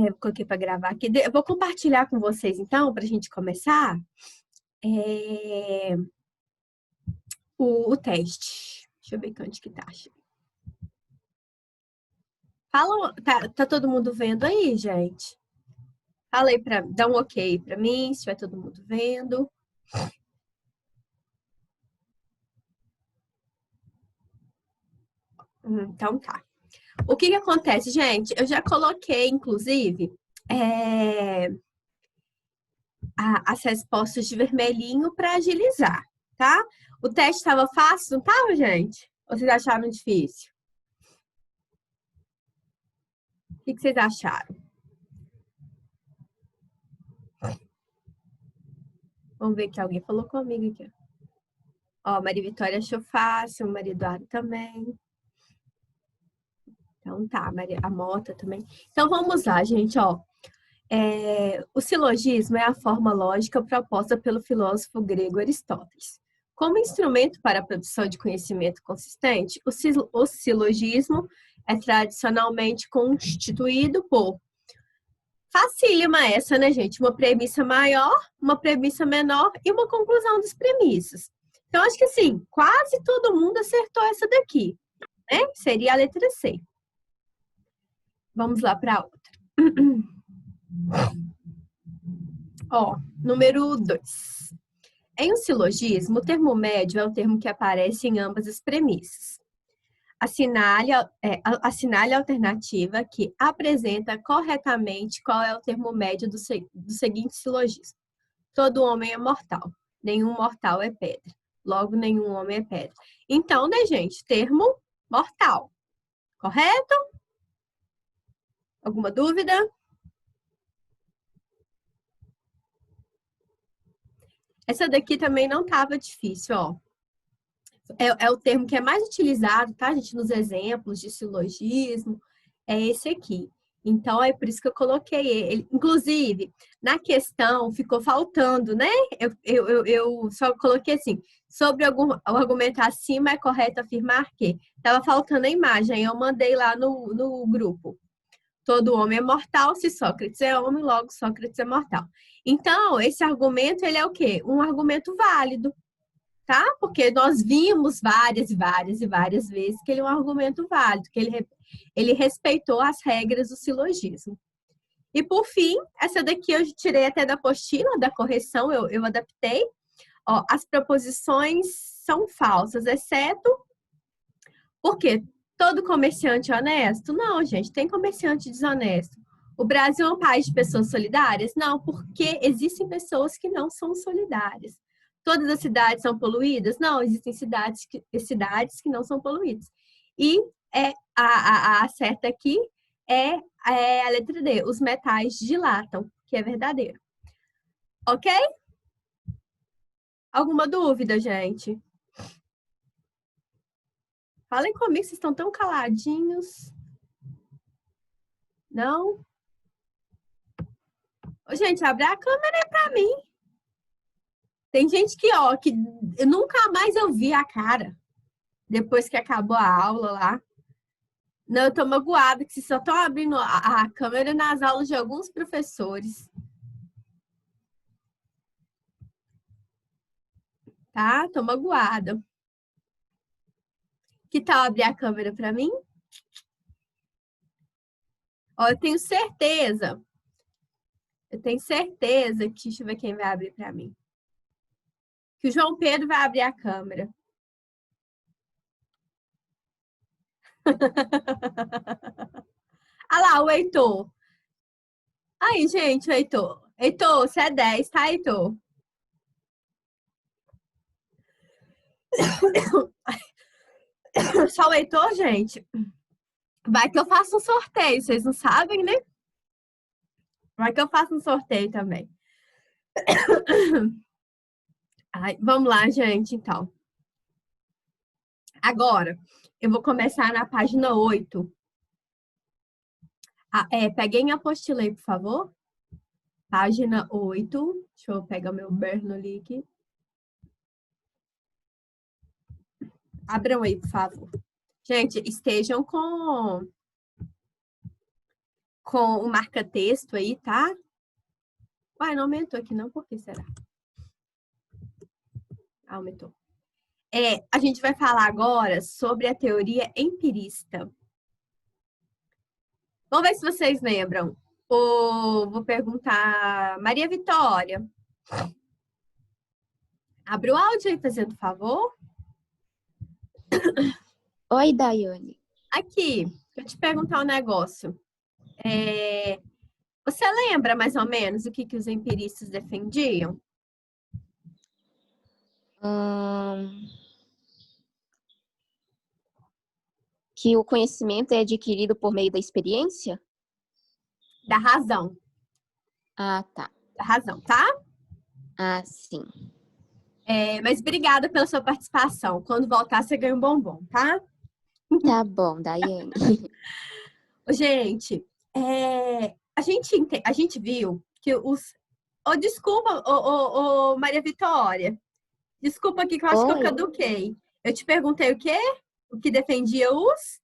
Eu coloquei para gravar aqui. Eu vou compartilhar com vocês, então, para a gente começar, é, o teste. Deixa eu ver onde que tá. Fala, tá todo mundo vendo aí, gente? Fala aí, dá um ok para mim, se estiver todo mundo vendo. Então tá. O que que acontece, gente? Eu já coloquei, inclusive, as respostas de vermelhinho para agilizar, tá? O teste estava fácil, não estava, gente? Ou vocês acharam difícil? O que vocês acharam? Vamos ver que alguém falou comigo aqui. Ó, Maria Vitória achou fácil, o Maria Eduardo também. Então tá, a Mota também. Então vamos lá, gente, ó. O silogismo é a forma lógica proposta pelo filósofo grego Aristóteles. Como instrumento para a produção de conhecimento consistente, o silogismo é tradicionalmente constituído por facílima essa, né, gente? Uma premissa maior, uma premissa menor e uma conclusão das premissas. Então, acho que assim, quase todo mundo acertou essa daqui, né? Seria a letra C. Vamos lá para a outra. Ó, número 2. Em um silogismo, o termo médio é o termo que aparece em ambas as premissas. Assinale a alternativa que apresenta corretamente qual é o termo médio do seguinte silogismo. Todo homem é mortal, nenhum mortal é pedra. Logo, nenhum homem é pedra. Então, né, gente? Termo mortal. Correto? Alguma dúvida? Essa daqui também não estava difícil, ó. É o termo que é mais utilizado, tá, gente? Nos exemplos de silogismo, é esse aqui. Então, é por isso que eu coloquei ele. Inclusive, na questão ficou faltando, né? Eu só coloquei assim, sobre o argumento acima, é correto afirmar que. Estava faltando a imagem, eu mandei lá no grupo. Todo homem é mortal, se Sócrates é homem, logo Sócrates é mortal. Então, esse argumento, ele é o quê? Um argumento válido, tá? Porque nós vimos várias e várias e várias vezes que ele é um argumento válido, que ele respeitou as regras do silogismo. E por fim, essa daqui eu tirei até da apostila, da correção, eu adaptei. Ó, as proposições são falsas, exceto porque todo comerciante é honesto? Não, gente, tem comerciante desonesto. O Brasil é um país de pessoas solidárias? Não, porque existem pessoas que não são solidárias. Todas as cidades são poluídas? Não, existem cidades que não são poluídas. E a certa aqui é a letra D. Os metais dilatam, que é verdadeiro. Ok? Alguma dúvida, gente? Falem comigo, vocês estão tão caladinhos. Não? Ô, gente, abre a câmera aí pra mim. Tem gente que, ó, que eu nunca mais eu vi a cara depois que acabou a aula lá. Não, eu tô magoada que vocês só estão abrindo a câmera nas aulas de alguns professores. Tá? Tô magoada. Que tal abrir a câmera pra mim? Ó, eu tenho certeza que, deixa eu ver quem vai abrir pra mim. Que o João Pedro vai abrir a câmera. Ah lá, o Heitor. Aí, gente, o Heitor. Heitor, você é 10, tá, Heitor? Só o Heitor, gente. Vai que eu faço um sorteio, vocês não sabem, né? Vai que eu faço um sorteio também. Ai, vamos lá, gente, então. Agora, eu vou começar na página 8. Peguei minha apostila aí, por favor. Página 8. Deixa eu pegar meu Bernoulli aqui. Abram aí, por favor. Gente, estejam com com o marca-texto aí, tá? Uai, não aumentou aqui não, por que será? Aumentou. A gente vai falar agora sobre a teoria empirista. Vamos ver se vocês lembram. Vou perguntar, Maria Vitória. Abre o áudio aí, fazendo favor. Oi, Daiane. Aqui, deixa eu te perguntar um negócio. Você lembra mais ou menos o que os empiristas defendiam? Que o conhecimento é adquirido por meio da experiência? Da razão. Ah, tá. Da razão, tá? Ah, sim. Mas obrigada pela sua participação. Quando voltar, você ganha um bombom, tá? Tá bom, Daiane. Gente, a gente viu que os... desculpa, Maria Vitória. Desculpa aqui que eu acho que eu Oi. caduquei. Eu te perguntei o quê? O que defendia os...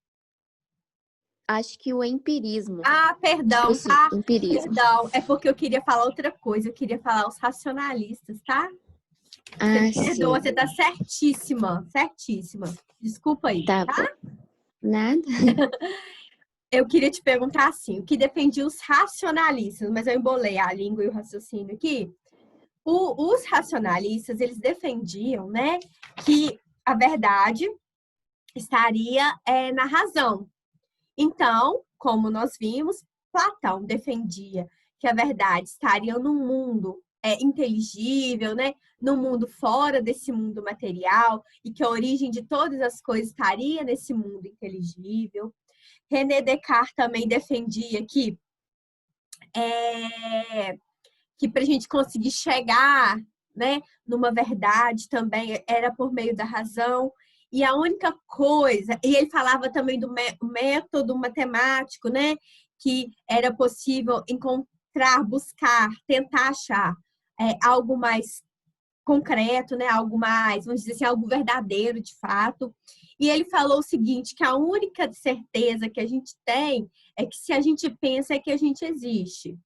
Acho que o empirismo. Ah, perdão, Sim, tá? empirismo. Perdão, é porque eu queria falar outra coisa. Eu queria falar os racionalistas, tá? Você Ah, me perdoa, sim. você tá certíssima, certíssima. Desculpa aí, Tá tá? bom. Nada. Eu queria te perguntar assim, o que defendia os racionalistas, mas eu embolei a língua e o raciocínio aqui. Os racionalistas, eles defendiam, né, que a verdade estaria na razão. Então, como nós vimos, Platão defendia que a verdade estaria num mundo inteligível, né? Num mundo fora desse mundo material, e que a origem de todas as coisas estaria nesse mundo inteligível. René Descartes também defendia que para a gente conseguir chegar, né, numa verdade também era por meio da razão. E a única coisa, e ele falava também do método matemático, né, que era possível encontrar, buscar, tentar achar algo mais concreto, né, algo mais, vamos dizer assim, algo verdadeiro de fato. E ele falou o seguinte, que a única certeza que a gente tem é que se a gente pensa é que a gente existe.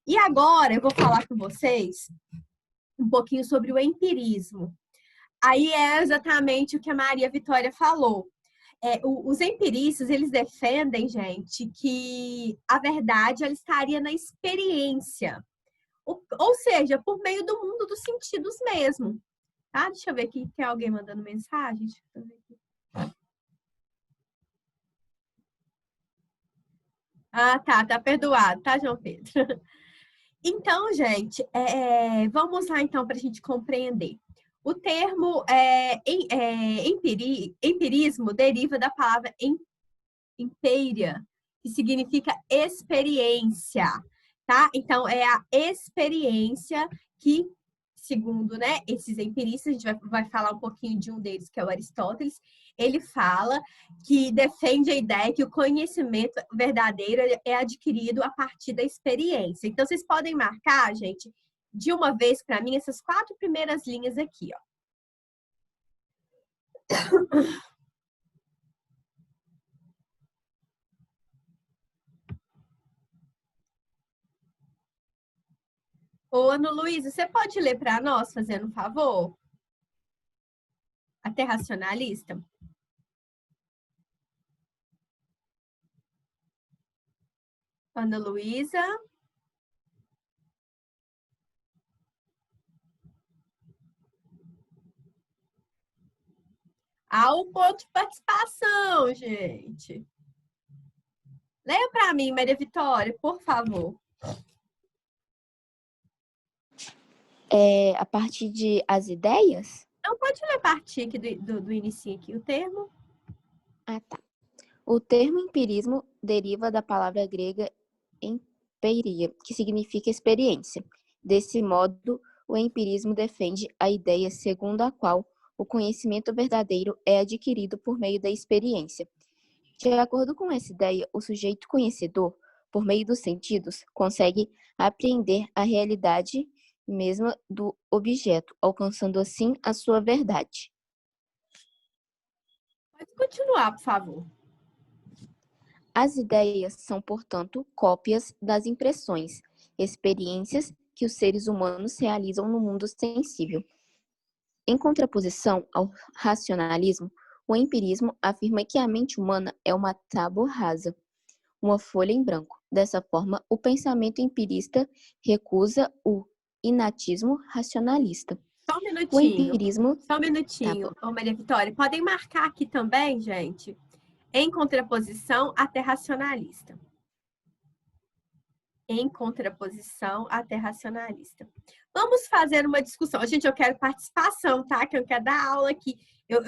E agora eu vou falar com vocês um pouquinho sobre o empirismo. Aí é exatamente o que a Maria Vitória falou. Os empiristas, eles defendem, gente, que a verdade ela estaria na experiência. Ou seja, por meio do mundo dos sentidos mesmo. Tá? Deixa eu ver aqui, tem alguém mandando mensagem? Deixa eu ver aqui. Ah, tá perdoado, tá, João Pedro? Então, gente, vamos lá então para a gente compreender. O termo empirismo deriva da palavra emperia, que significa experiência, tá? Então, é a experiência que, segundo, né, esses empiristas, a gente vai falar um pouquinho de um deles, que é o Aristóteles, ele fala que defende a ideia que o conhecimento verdadeiro é adquirido a partir da experiência. Então, vocês podem marcar, gente, de uma vez para mim, essas 4 primeiras linhas aqui, ó. Ô, Ana Luísa, você pode ler para nós, fazendo um favor? Até racionalista? Ana Luísa. Há um ponto de participação, gente. Leia para mim, Maria Vitória, por favor. A partir de as ideias? Não pode ler a partir aqui do início aqui, o termo. Ah, tá. O termo empirismo deriva da palavra grega empiria, que significa experiência. Desse modo, o empirismo defende a ideia segundo a qual o conhecimento verdadeiro é adquirido por meio da experiência. De acordo com essa ideia, o sujeito conhecedor, por meio dos sentidos, consegue apreender a realidade mesma do objeto, alcançando assim a sua verdade. Pode continuar, por favor. As ideias são, portanto, cópias das impressões, experiências que os seres humanos realizam no mundo sensível. Em contraposição ao racionalismo, o empirismo afirma que a mente humana é uma tábua rasa, uma folha em branco. Dessa forma, o pensamento empirista recusa o inatismo racionalista. Só um O minutinho. empirismo... Só um minutinho, Maria Vitória. Podem marcar aqui também, gente, em contraposição até racionalista. Em contraposição até racionalista. Vamos fazer uma discussão. Gente, eu quero participação, tá? Que eu quero dar aula aqui. Eu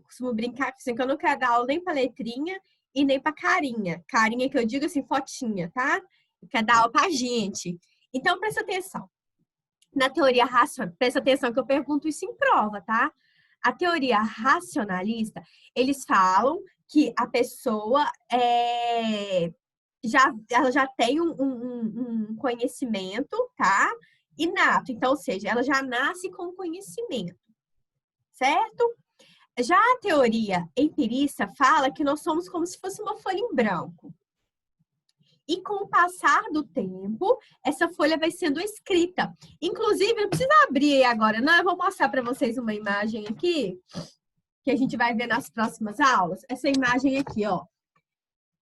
costumo brincar assim, que eu não quero dar aula nem para letrinha e nem para carinha. Carinha que eu digo assim, fotinha, tá? Eu quero dar aula para gente. Então, presta atenção. Na teoria racional, presta atenção que eu pergunto isso em prova, tá? A teoria racionalista, eles falam que a pessoa ela já tem um conhecimento, tá? Inato. Então, ou seja, ela já nasce com conhecimento, certo? Já a teoria empirista fala que nós somos como se fosse uma folha em branco. E com o passar do tempo, essa folha vai sendo escrita. Inclusive, não precisa abrir agora, não. Eu vou mostrar para vocês uma imagem aqui, que a gente vai ver nas próximas aulas. Essa imagem aqui, ó,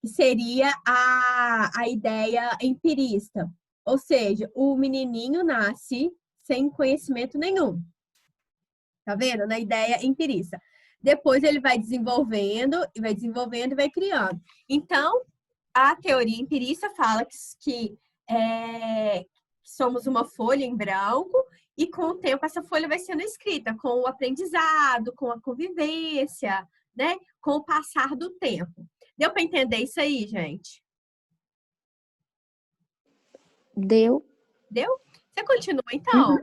que seria a ideia empirista. Ou seja, o menininho nasce sem conhecimento nenhum. Tá vendo? Na ideia empirista. Depois ele vai desenvolvendo, e vai criando. Então, a teoria empirista fala que somos uma folha em branco e com o tempo essa folha vai sendo escrita, com o aprendizado, com a convivência, né? Com o passar do tempo. Deu para entender isso aí, gente? Deu. Deu? Você continua, então?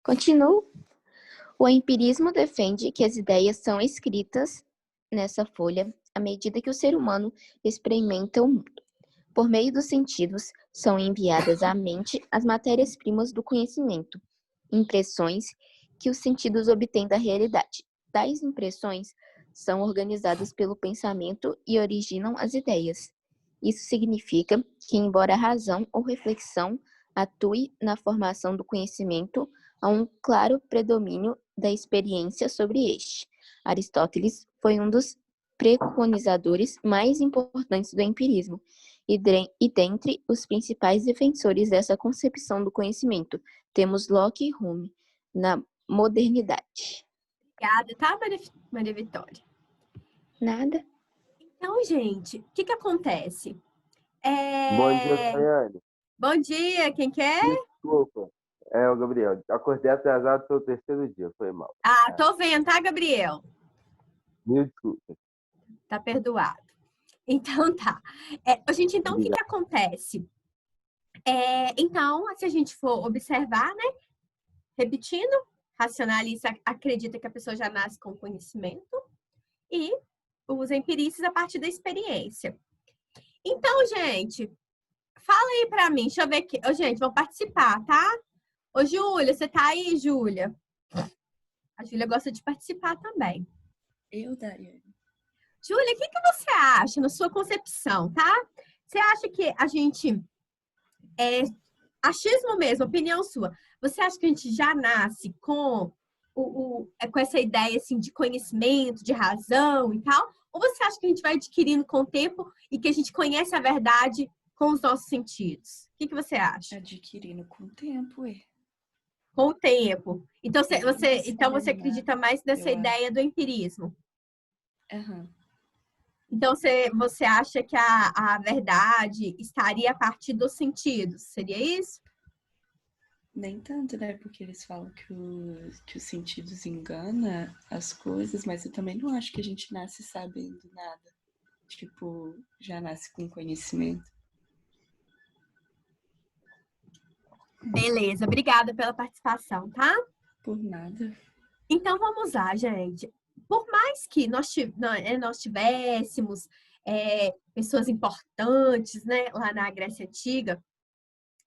Continuo. O empirismo defende que as ideias são escritas nessa folha à medida que o ser humano experimenta o mundo. Por meio dos sentidos, são enviadas à mente as matérias-primas do conhecimento, impressões que os sentidos obtêm da realidade. Tais impressões são organizadas pelo pensamento e originam as ideias. Isso significa que, embora a razão ou reflexão atue na formação do conhecimento, há um claro predomínio da experiência sobre este. Aristóteles foi um dos preconizadores mais importantes do empirismo e dentre os principais defensores dessa concepção do conhecimento, temos Locke e Hume na modernidade. Obrigada, tá, Maria Vitória? Nada. Então, gente, o que acontece? Bom dia, Tayane. Bom dia, quem quer? Desculpa, é o Gabriel. Acordei atrasado pelo terceiro dia, foi mal. Ah, tô vendo, tá, Gabriel? Mil desculpas. Tá perdoado. Então, tá. Gente, então, o que acontece? Então, se a gente for observar, né? Repetindo, racionalista acredita que a pessoa já nasce com conhecimento e os empiristas a partir da experiência. Então, gente, fala aí pra mim, deixa eu ver aqui. Gente, vão participar, tá? Ô, Júlia, você tá aí, Júlia? A Júlia gosta de participar também. Eu, Daiane. Júlia, o que você acha, na sua concepção, tá? Você acha que a gente... achismo mesmo, opinião sua. Você acha que a gente já nasce com essa ideia assim, de conhecimento, de razão e tal? Ou você acha que a gente vai adquirindo com o tempo e que a gente conhece a verdade com os nossos sentidos? O que você acha? Adquirindo com o tempo, Com o tempo. Então, você acredita mais nessa ideia do empirismo? Uhum. Então, você acha que a verdade estaria a partir dos sentidos? Seria isso? Nem tanto, né? Porque eles falam que os sentidos enganam as coisas, mas eu também não acho que a gente nasce sabendo nada. Tipo, já nasce com conhecimento. Beleza, obrigada pela participação, tá? Por nada. Então, vamos lá, gente. Por mais que nós tivéssemos pessoas importantes, né, lá na Grécia Antiga,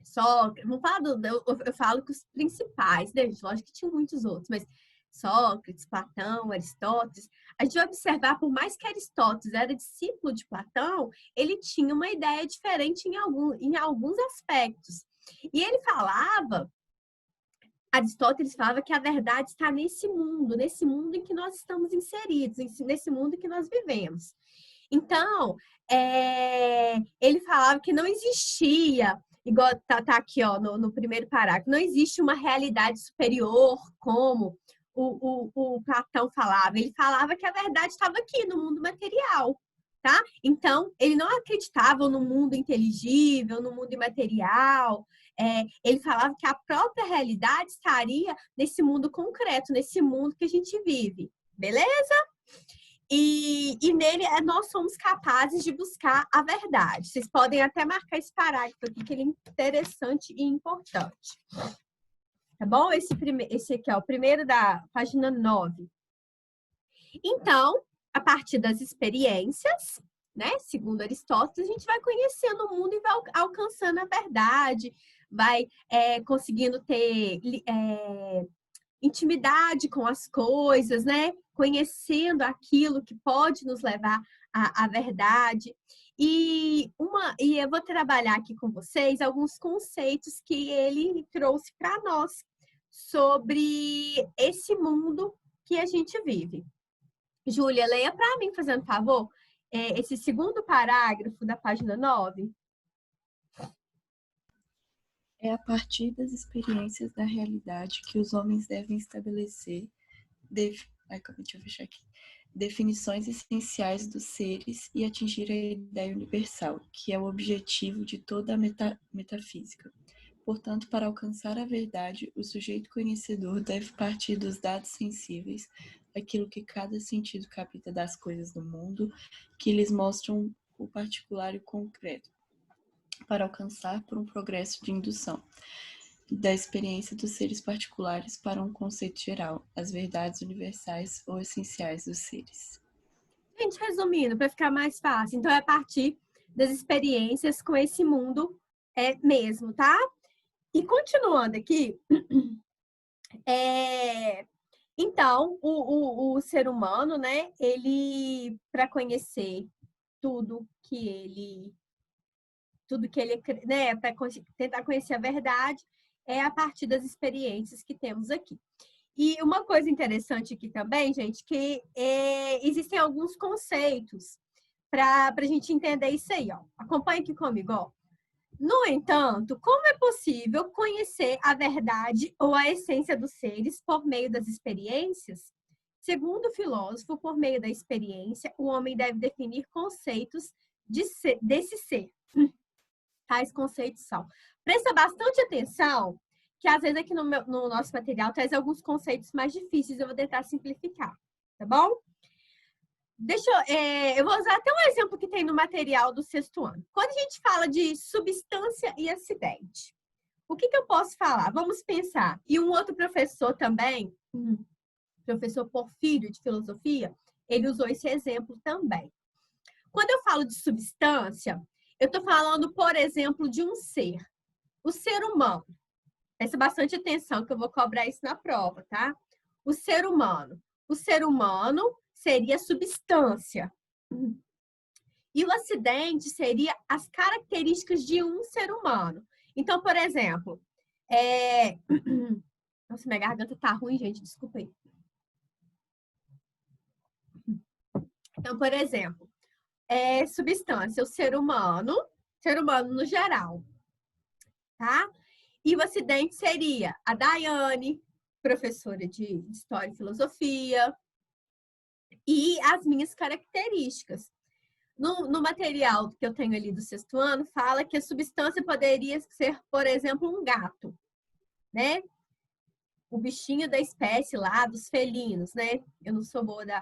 eu falo que os principais, né, gente? Lógico que tinha muitos outros, mas Sócrates, Platão, Aristóteles, a gente vai observar, por mais que Aristóteles era discípulo de Platão, ele tinha uma ideia diferente em alguns aspectos. E ele falava, Aristóteles falava que a verdade está nesse mundo em que nós estamos inseridos, nesse mundo em que nós vivemos. Então, ele falava que não existia, igual tá aqui ó, no primeiro parágrafo, não existe uma realidade superior como o Platão falava. Ele falava que a verdade estava aqui, no mundo material, tá? Então, ele não acreditava no mundo inteligível, no mundo imaterial. Ele falava que a própria realidade estaria nesse mundo concreto, nesse mundo que a gente vive. Beleza? E nele nós somos capazes de buscar a verdade. Vocês podem até marcar esse parágrafo aqui, que ele é interessante e importante. Tá bom? Esse aqui é o primeiro da página 9. Então, a partir das experiências, né, segundo Aristóteles, a gente vai conhecendo o mundo e vai alcançando a verdade, vai conseguindo ter intimidade com as coisas, né? Conhecendo aquilo que pode nos levar à verdade. E eu vou trabalhar aqui com vocês alguns conceitos que ele trouxe para nós sobre esse mundo que a gente vive. Júlia, leia para mim, fazendo favor, esse segundo parágrafo da página 9. É a partir das experiências da realidade que os homens devem estabelecer deixa eu fechar aqui. Definições essenciais dos seres e atingir a ideia universal, que é o objetivo de toda a metafísica. Portanto, para alcançar a verdade, o sujeito conhecedor deve partir dos dados sensíveis, aquilo que cada sentido capta das coisas do mundo, que lhes mostram o particular e o concreto, para alcançar por um progresso de indução da experiência dos seres particulares para um conceito geral, as verdades universais ou essenciais dos seres. Gente, resumindo, para ficar mais fácil, então é a partir das experiências com esse mundo mesmo, tá? E continuando aqui, então, o ser humano, né, ele, para conhecer tudo que ele, né, para tentar conhecer a verdade, é a partir das experiências que temos aqui. E uma coisa interessante aqui também, gente, que existem alguns conceitos para a gente entender isso aí, ó. Acompanhe aqui comigo, ó. No entanto, como é possível conhecer a verdade ou a essência dos seres por meio das experiências? Segundo o filósofo, por meio da experiência, o homem deve definir conceitos desse ser. Tais conceitos são. Presta bastante atenção, que às vezes aqui no nosso material traz alguns conceitos mais difíceis, eu vou tentar simplificar, tá bom? Eu vou usar até um exemplo que tem no material do 6º ano. Quando a gente fala de substância e acidente, o que eu posso falar? Vamos pensar. E um outro professor também, professor Porfírio, de filosofia, ele usou esse exemplo também. Quando eu falo de substância, eu estou falando, por exemplo, de um ser. O ser humano. Presta bastante atenção que eu vou cobrar isso na prova, tá? O ser humano. O ser humano seria substância. E o acidente seria as características de um ser humano. Então, por exemplo, Nossa, minha garganta tá ruim, gente, desculpa aí. Então, por exemplo, substância, o ser humano no geral, tá? E o acidente seria a Daiane, professora de História e Filosofia, e as minhas características. No material que eu tenho ali do 6º ano, fala que a substância poderia ser, por exemplo, um gato, né? O bichinho da espécie lá, dos felinos, né? Eu não sou boa não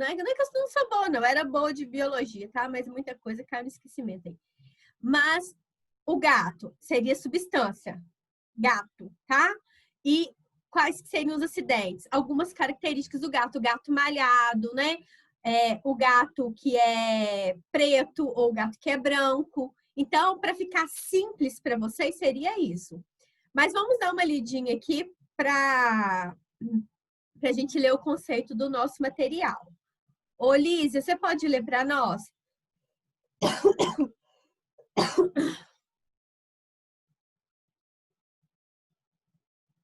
é que eu não sou boa, não. Eu era boa de biologia, tá? Mas muita coisa caiu no esquecimento aí. Mas o gato seria substância. Gato, tá? E quais seriam os acidentes? Algumas características do gato. O gato malhado, né? O gato que é preto ou o gato que é branco. Então, para ficar simples para vocês, seria isso. Mas vamos dar uma lidinha aqui para para a gente ler o conceito do nosso material. Ô, Lízia, você pode ler para nós?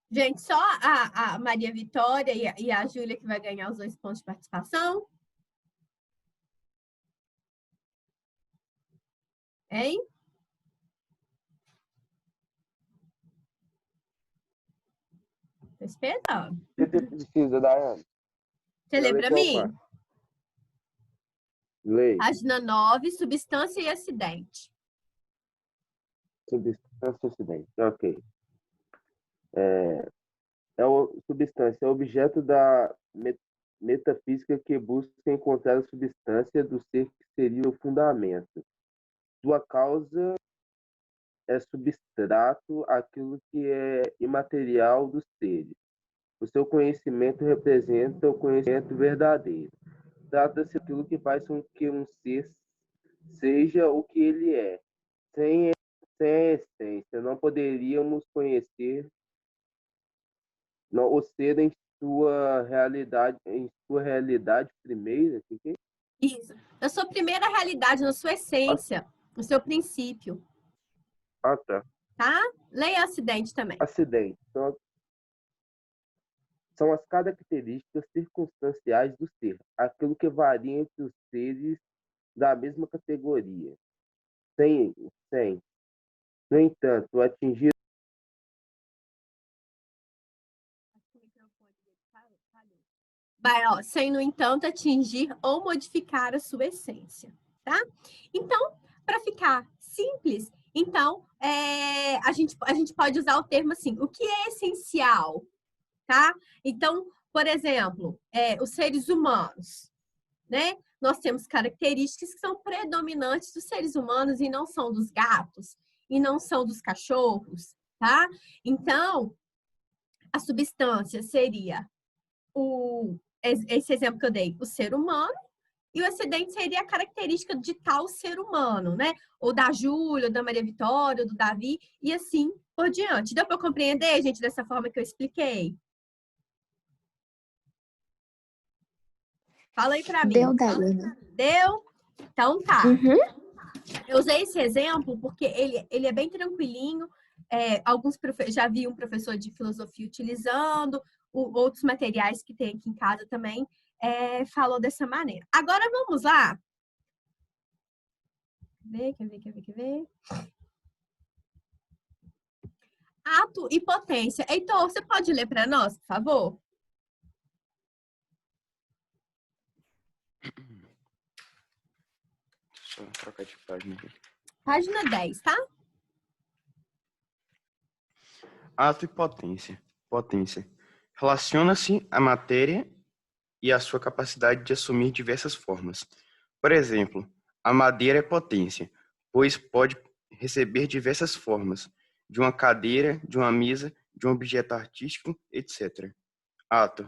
Gente, só a Maria Vitória e a Júlia que vai ganhar os 2 pontos de participação? Hein? Tô esperando. O que você precisa, Daiane? Você lê para mim? Lei. Página 9, substância e acidente. Substância e acidente. Ok. Substância é o objeto da metafísica que busca encontrar a substância do ser que seria o fundamento. Sua causa é substrato, aquilo que é imaterial dos seres. O seu conhecimento representa o conhecimento verdadeiro. Trata-se daquilo que faz com que um ser seja o que ele é. Sem a essência, não poderíamos conhecer o ser em sua realidade primeira. Isso. Na sua primeira realidade, na sua essência, no seu princípio. Ah, tá. Tá? Leia acidente também. Acidente. São as características circunstanciais do ser, aquilo que varia entre os seres da mesma categoria. Sem. No entanto, atingir Vai, ó, sem, no entanto, atingir ou modificar a sua essência, tá? Então, para ficar simples, então, a gente pode usar o termo assim, o que é essencial, tá? Então, por exemplo, os seres humanos, né? Nós temos características que são predominantes dos seres humanos e não são dos gatos, e não são dos cachorros, tá? Então, a substância seria esse exemplo que eu dei, o ser humano, e o acidente seria a característica de tal ser humano, né? Ou da Júlia, ou da Maria Vitória, ou do Davi, e assim por diante. Deu para compreender, gente, dessa forma que eu expliquei? Fala aí para mim. Deu, Daiane. Deu? Então tá. Uhum. Eu usei esse exemplo porque ele é bem tranquilinho. Já vi um professor de filosofia utilizando, outros materiais que tem aqui em casa também falou dessa maneira. Agora vamos lá. Quer ver? Ato e potência. Heitor, você pode ler para nós, por favor? Deixa eu trocar de página aqui. Página 10, tá? Ato e potência. Potência. Relaciona-se à matéria e à sua capacidade de assumir diversas formas. Por exemplo, a madeira é potência, pois pode receber diversas formas, de uma cadeira, de uma mesa, de um objeto artístico, etc. Ato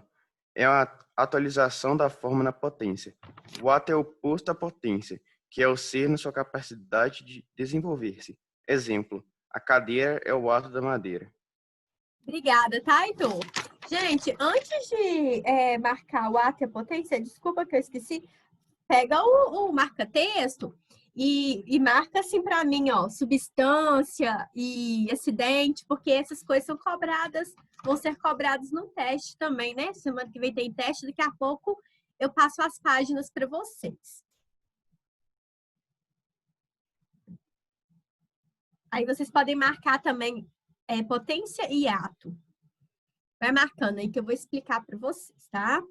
é a atualização da forma na potência. O ato é oposto à potência, que é o ser na sua capacidade de desenvolver-se. Exemplo, a cadeira é o ato da madeira. Obrigada, tá, Heitor? Gente, antes de marcar o ato e a potência, desculpa que eu esqueci, pega o marca-texto e marca assim para mim, ó, substância e acidente, porque essas coisas são cobradas, vão ser cobradas no teste também, né? Semana que vem tem teste, daqui a pouco eu passo as páginas para vocês. Aí vocês podem marcar também potência e ato. Vai marcando aí que eu vou explicar para vocês, tá?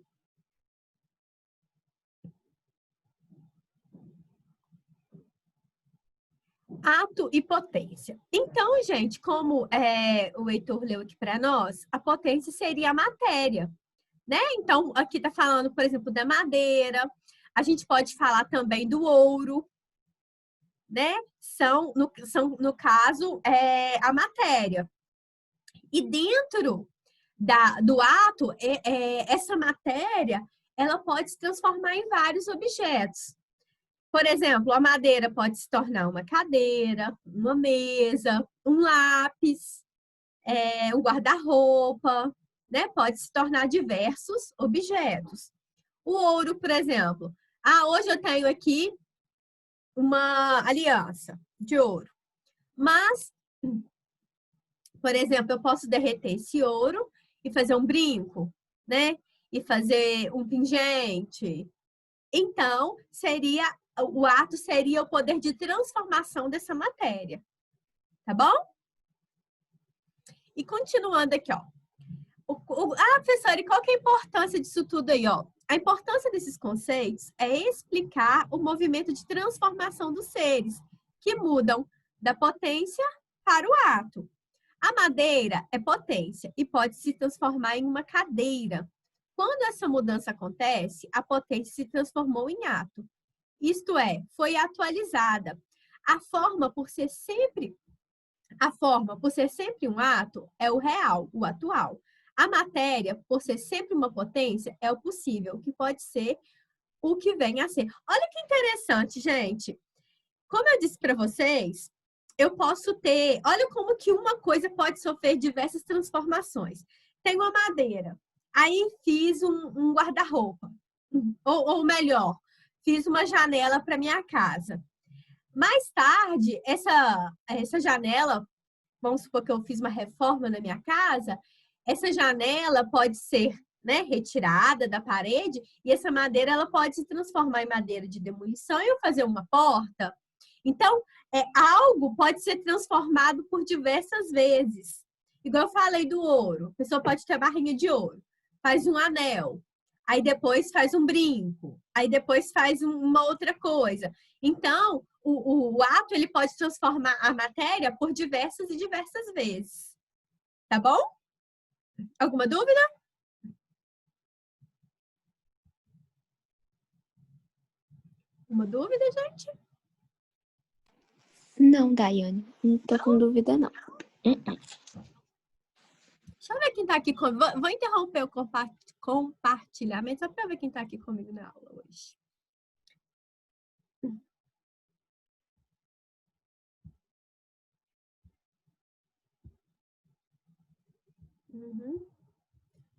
Ato e potência. Então, gente, como o Heitor leu aqui para nós, a potência seria a matéria, né? Então, aqui tá falando, por exemplo, da madeira. A gente pode falar também do ouro, né? São no caso, a matéria. E dentro do ato, essa matéria, ela pode se transformar em vários objetos. Por exemplo, a madeira pode se tornar uma cadeira, uma mesa, um lápis, um guarda-roupa, né, pode se tornar diversos objetos. O ouro, por exemplo. Hoje eu tenho aqui uma aliança de ouro. Mas, por exemplo, eu posso derreter esse ouro e fazer um brinco, né? E fazer um pingente. Então, o ato seria o poder de transformação dessa matéria. Tá bom? E continuando aqui, ó. Professora, e qual que é a importância disso tudo aí, ó? A importância desses conceitos é explicar o movimento de transformação dos seres, que mudam da potência para o ato. A madeira é potência e pode se transformar em uma cadeira. Quando essa mudança acontece, a potência se transformou em ato. Isto é, foi atualizada. A forma, por ser sempre um ato, é o real, o atual. A matéria, por ser sempre uma potência, é o possível, que pode ser o que vem a ser. Olha que interessante, gente. Como eu disse para vocês, eu posso ter... Olha como que uma coisa pode sofrer diversas transformações. Tenho uma madeira. Aí fiz um guarda-roupa. Ou melhor, fiz uma janela para minha casa. Mais tarde, essa janela, vamos supor que eu fiz uma reforma na minha casa, essa janela pode ser, né, retirada da parede e essa madeira ela pode se transformar em madeira de demolição e eu fazer uma porta. Então, algo pode ser transformado por diversas vezes. Igual eu falei do ouro. A pessoa pode ter a barrinha de ouro, faz um anel, aí depois faz um brinco, aí depois faz uma outra coisa. Então, o ato ele pode transformar a matéria por diversas e diversas vezes. Tá bom? Alguma dúvida? Uma dúvida, gente? Não, Daiane. Não tô com dúvida, não. Deixa eu ver quem tá aqui comigo. Vou interromper o compartilhamento só para ver quem tá aqui comigo na aula hoje.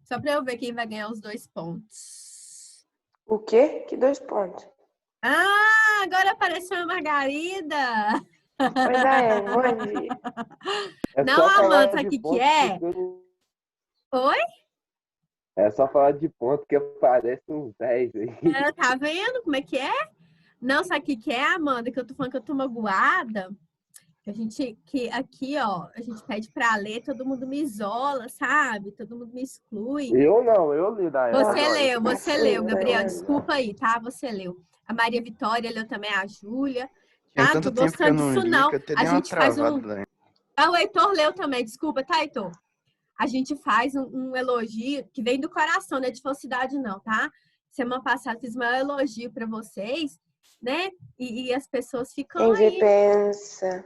Só para eu ver quem vai ganhar os 2 pontos. O quê? Que 2 pontos? Agora apareceu a Margarida. Oi, Daiane, bom dia. Não, Amanda, sabe o que é? Oi? É só falar de ponto que aparece uns 10 aí. Tá vendo como é que é? Não, sabe o que é, Amanda? Que eu tô falando que eu tô magoada. Que aqui, ó, a gente pede pra ler, todo mundo me isola, sabe? Todo mundo me exclui. Eu não, eu li, Daiane. Você leu, Gabriel. Desculpa aí, tá? Você leu. A Maria Vitória leu também, a Júlia. Tinha Tá? tanto Tô tempo que eu gostando não disso, li não. que eu até A dei uma gente faz travada, né? o Heitor leu também, desculpa, tá, Heitor? A gente faz um elogio que vem do coração, não é de falsidade, não, tá? Semana passada fiz um elogio para vocês, né? E as pessoas ficam Quem aí. pensa.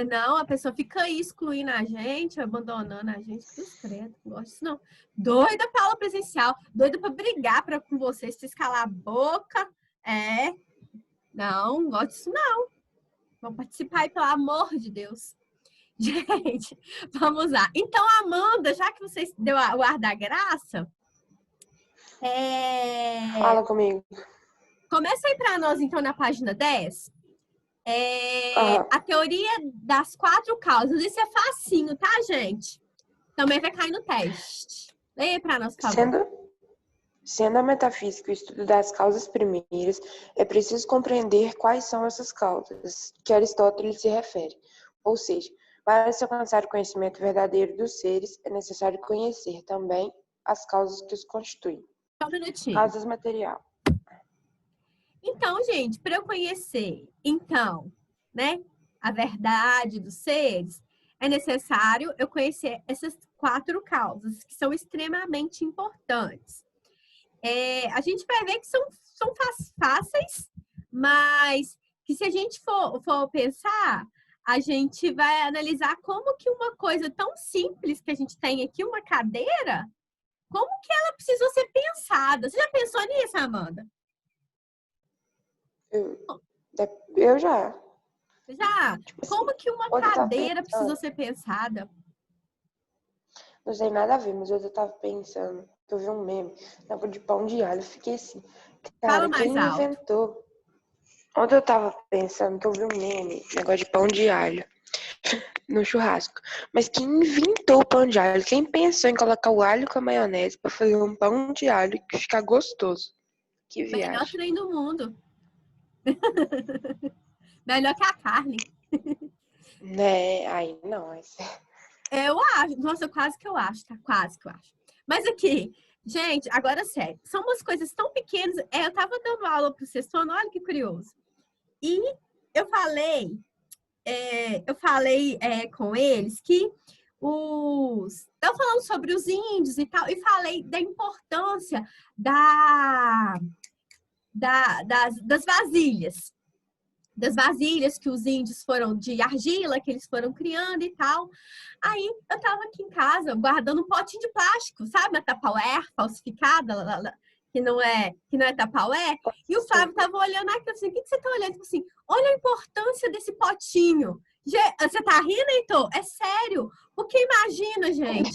Não, a pessoa fica aí excluindo a gente, abandonando a gente. Cruz credo, não gosto disso, não. Doida pra aula presencial, doida pra brigar com vocês, vocês calar a boca. Não gosto disso, não. Vamos participar aí, pelo amor de Deus. Gente, vamos lá. Então, Amanda, já que vocês deu o ar da graça, Fala comigo. começa aí para nós, então, na página 10. Aham. A teoria das 4 causas. Isso é facinho, tá, gente? Também vai cair no teste. Leia para nós, por favor. Sendo a metafísica o estudo das causas primeiras, é preciso compreender quais são essas causas que Aristóteles se refere. Ou seja, para se alcançar o conhecimento verdadeiro dos seres, é necessário conhecer também as causas que os constituem. Só um minutinho. Causas material. Então, gente, para eu conhecer, então, né, a verdade dos seres, é necessário eu conhecer essas 4 causas, que são extremamente importantes. A gente vai ver que são fáceis, mas que se a gente for pensar, a gente vai analisar como que uma coisa tão simples que a gente tem aqui, uma cadeira, como que ela precisou ser pensada. Você já pensou nisso, Amanda? Eu já. Já? Tipo assim, Como que uma pode estar cadeira pensando. precisou ser pensada? Não sei nada a ver, mas hoje eu tava pensando que eu vi um meme, negócio de pão de alho. Eu fiquei assim, Fala cara, mais quem alto. inventou? Ontem eu tava pensando que eu vi um meme, negócio de pão de alho no churrasco. Mas quem inventou o pão de alho? Quem pensou em colocar o alho com a maionese pra fazer um pão de alho que fica gostoso? Que Melhor viagem. trem do mundo. Melhor que a carne. Né? Aí não, Eu acho. Nossa, quase que eu acho, tá? Quase que eu acho. Mas aqui, gente, agora sério. São umas coisas tão pequenas. Eu tava dando aula pro sexto ano, olha que curioso. E eu falei com eles que estão falando sobre os índios e tal, e falei da importância das vasilhas. Das vasilhas que os índios foram de argila, que eles foram criando e tal. Aí eu tava aqui em casa guardando um potinho de plástico, sabe? A Tupperware falsificada, que não é Tupperware. E o Flávio tava olhando aqui, assim, o que você tá olhando? Tipo assim, olha a importância desse potinho. Você tá rindo, Heitor? É sério. Porque imagina, gente.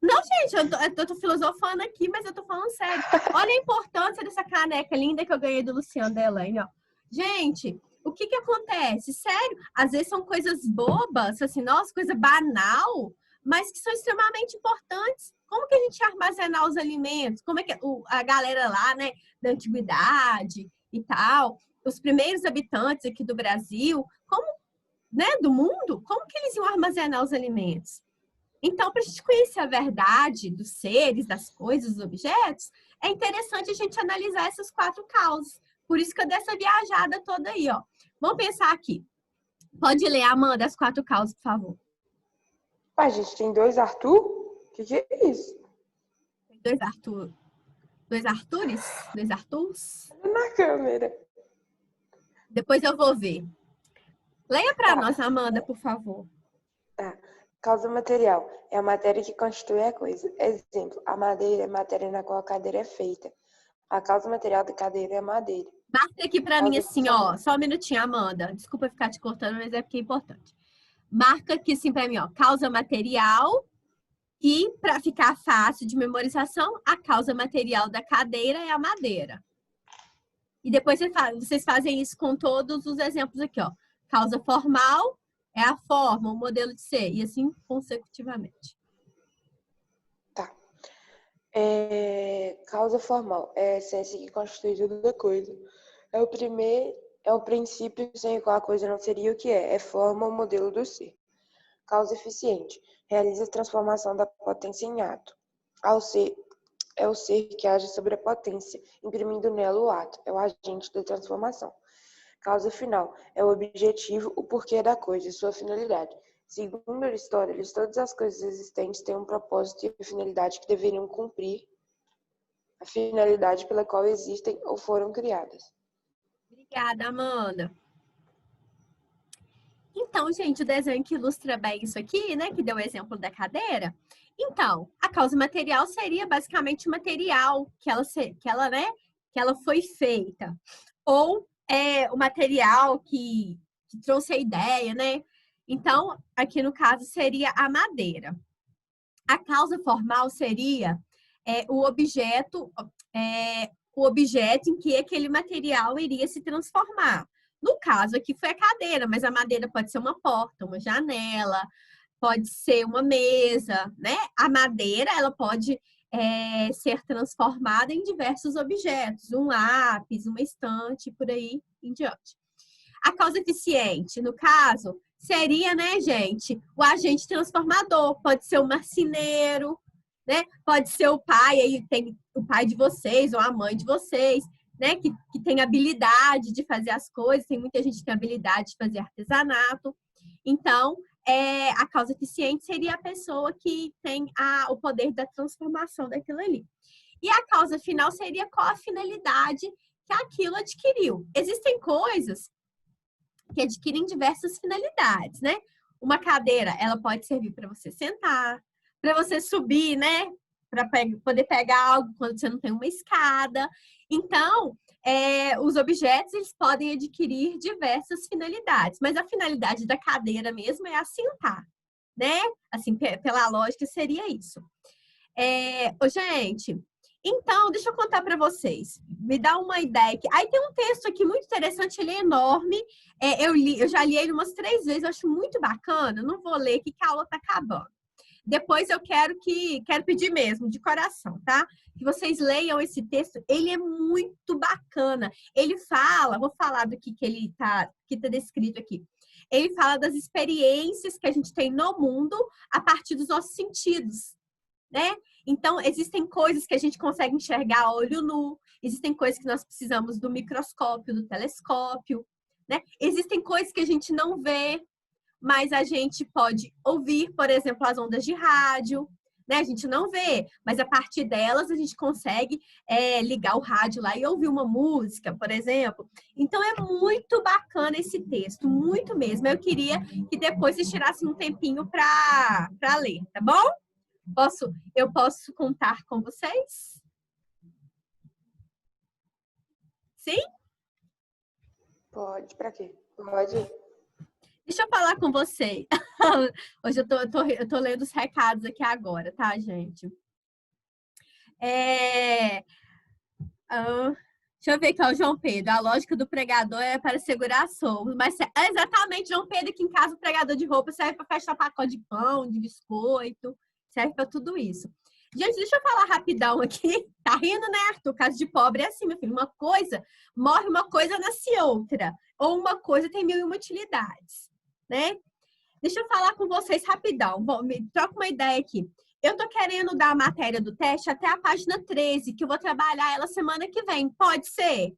Não, gente, eu tô filosofando aqui, mas eu tô falando sério. Olha a importância dessa caneca linda que eu ganhei do Luciano Delaine, ó. Gente, o que que acontece? Sério, às vezes são coisas bobas, assim, nossa, coisa banal, mas que são extremamente importantes. Como que a gente ia armazenar os alimentos? Como é que a galera lá, né, da antiguidade e tal, os primeiros habitantes aqui do Brasil, como, né, do mundo, como que eles iam armazenar os alimentos? Então, para a gente conhecer a verdade dos seres, das coisas, dos objetos, é interessante a gente analisar essas 4 causas. Por isso que eu dei essa viajada toda aí, ó. Vamos pensar aqui. Pode ler, Amanda, as 4 causas, por favor. A gente tem 2 Arthur? O que é isso? Tem 2 Arthur. 2 Artures? 2 Arturs? Na câmera. Depois eu vou ver. Leia para Tá. nós, Amanda, por favor. Tá. Causa material é a matéria que constitui a coisa. Exemplo, a madeira é a matéria na qual a cadeira é feita. A causa material da cadeira é a madeira. Marca aqui para mim Causa assim, ó. Só um minutinho, Amanda. Desculpa ficar te cortando, mas é porque é importante. Marca aqui assim para mim, ó. Causa material. E, para ficar fácil de memorização, a causa material da cadeira é a madeira. E depois vocês fazem isso com todos os exemplos aqui, ó. Causa formal é a forma, o modelo de ser, e assim consecutivamente. Tá. Causa formal é a essência que constitui tudo a coisa. É o princípio sem o qual a coisa não seria o que é. É forma, o modelo do ser. Causa eficiente realiza a transformação da potência em ato. É o ser que age sobre a potência, imprimindo nela o ato. É o agente da transformação. Causa final é o objetivo, o porquê da coisa e sua finalidade. Segundo Aristóteles, todas as coisas existentes têm um propósito e finalidade que deveriam cumprir a finalidade pela qual existem ou foram criadas. Obrigada, Amanda. Então, gente, o desenho que ilustra bem isso aqui, né, que deu o exemplo da cadeira. Então, a causa material seria basicamente o material que ela foi feita. Ou o material que trouxe a ideia, né? Então, aqui no caso, seria a madeira. A causa formal seria o objeto em que aquele material iria se transformar. No caso aqui foi a cadeira, mas a madeira pode ser uma porta, uma janela, pode ser uma mesa, né? A madeira, ela pode ser transformada em diversos objetos, um lápis, uma estante, por aí em diante. A causa eficiente, no caso, seria, né, gente, o agente transformador. Pode ser o marceneiro, né? Pode ser o pai, aí tem o pai de vocês ou a mãe de vocês, né? Que tem habilidade de fazer as coisas. Tem muita gente que tem habilidade de fazer artesanato. Então, a causa eficiente seria a pessoa que tem o poder da transformação daquilo ali. E a causa final seria qual a finalidade que aquilo adquiriu. Existem coisas que adquirem diversas finalidades, né? Uma cadeira, ela pode servir para você sentar, para você subir, né? Para poder pegar algo quando você não tem uma escada. Então, os objetos, eles podem adquirir diversas finalidades, mas a finalidade da cadeira mesmo é assentar, né? Assim, pela lógica, seria isso. Ô, gente, então, deixa eu contar para vocês. Me dá uma ideia aqui. Aí tem um texto aqui muito interessante, ele é enorme. Eu já li ele umas 3 vezes, eu acho muito bacana. Não vou ler aqui que a aula está acabando. Depois eu quero pedir mesmo, de coração, tá? Que vocês leiam esse texto, ele é muito bacana. Ele fala, vou falar do que tá descrito aqui. Ele fala das experiências que a gente tem no mundo a partir dos nossos sentidos, né? Então, existem coisas que a gente consegue enxergar a olho nu, existem coisas que nós precisamos do microscópio, do telescópio, né? Existem coisas que a gente não vê, mas a gente pode ouvir, por exemplo, as ondas de rádio, né? A gente não vê, mas a partir delas a gente consegue ligar o rádio lá e ouvir uma música, por exemplo. Então é muito bacana esse texto, muito mesmo. Eu queria que depois vocês tirassem um tempinho para ler, tá bom? Eu posso contar com vocês? Sim? Pode, pra quê? Pode. Deixa eu falar com vocês. Hoje eu tô lendo os recados aqui agora, tá, gente? Deixa eu ver aqui, ó, o João Pedro. A lógica do pregador é para segurar somos. Mas exatamente, João Pedro, que em casa o pregador de roupa serve para fechar pacote de pão, de biscoito, serve para tudo isso. Gente, deixa eu falar rapidão aqui. Tá rindo, né, Arthur? Caso de pobre é assim, meu filho. Uma coisa, morre uma coisa, nasce outra. Ou uma coisa tem 1001 utilidades, né? Deixa eu falar com vocês rapidão. Bom, me troca uma ideia aqui. Eu tô querendo dar a matéria do teste até a página 13, que eu vou trabalhar ela semana que vem. Pode ser?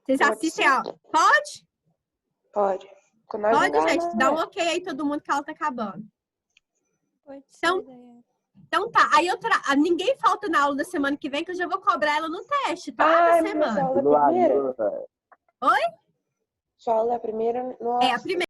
Vocês Pode assistem ser. a... Pode? Pode. Com nós Pode, não dá, gente. não, Dá um né? ok aí, todo mundo, que ela tá acabando. Pode ser, Então, Daiane. Então tá. Aí ninguém falta na aula da semana que vem, que eu já vou cobrar ela no teste, tá? Ah, Da mas a semana. aula da primeira? Oi? Sua aula da primeira? É, a Nossa. primeira.